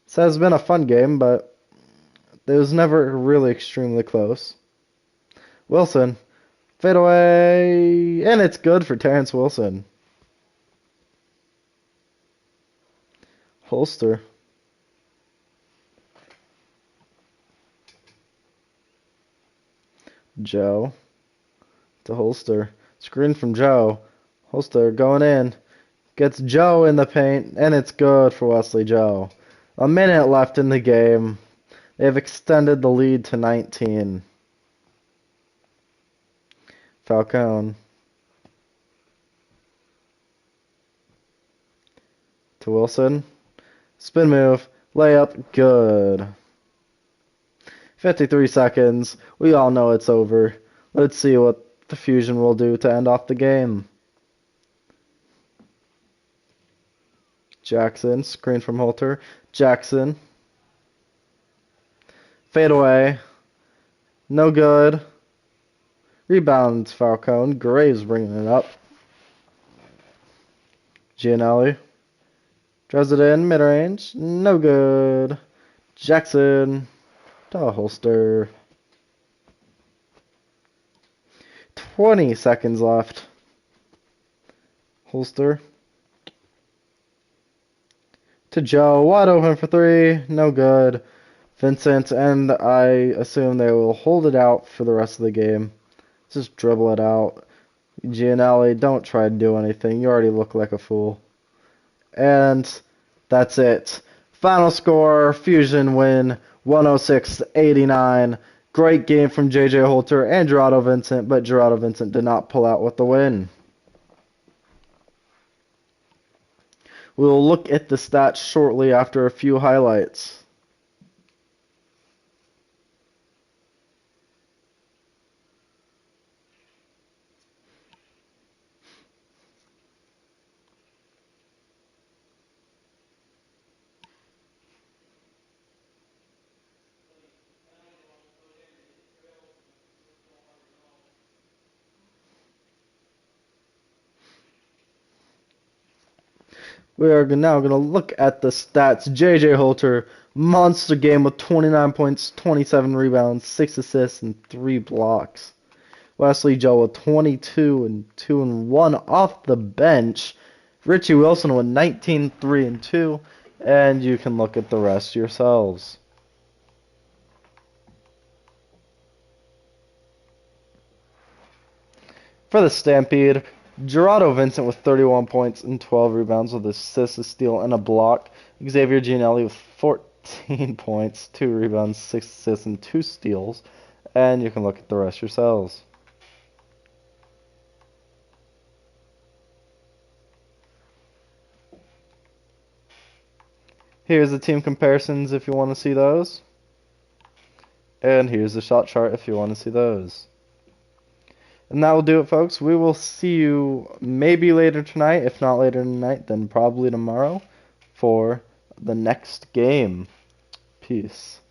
Speaker 1: This has been a fun game, but it was never really extremely close. Wilson. Fade away. And it's good for Terrence Wilson. Holster. Joe. To Holster. Screen from Joe. Holster going in. Gets Joe in the paint, and it's good for Wesley Joe. 1 minute left in the game. They've extended the lead to 19. Falcone. To Wilson. Spin move. Layup. Good. 53 seconds. We all know it's over. Let's see what the Fusion will do to end off the game. Jackson, screen from Holter. Jackson. Fade away. No good. Rebound, Falcone. Graves bringing it up. Gianelli. Draws it in, mid-range. No good. Jackson. To Holster. 20 seconds left. Holster. To Joe, wide open for three, no good. Vincent, and I assume they will hold it out for the rest of the game. Just dribble it out. Gianelli, don't try to do anything. You already look like a fool. And that's it. Final score, Fusion win, 106-89. Great game from J.J. Holter and Gerardo Vincent, but Gerardo Vincent did not pull out with the win. We'll look at the stats shortly after a few highlights. We are now going to look at the stats. J.J. Holter, monster game with 29 points, 27 rebounds, 6 assists, and 3 blocks. Wesley Joe with 22 and 2 and 1 off the bench. Richie Wilson with 19, 3 and 2. And you can look at the rest yourselves. For the Stampede, Gerardo Vincent with 31 points and 12 rebounds with assists, a steal, and a block. Xavier Gianelli with 14 points, 2 rebounds, 6 assists, and 2 steals. And you can look at the rest yourselves. Here's the team comparisons if you want to see those. And here's the shot chart if you want to see those. And that will do it, folks. We will see you maybe later tonight. If not later tonight, then probably tomorrow for the next game. Peace.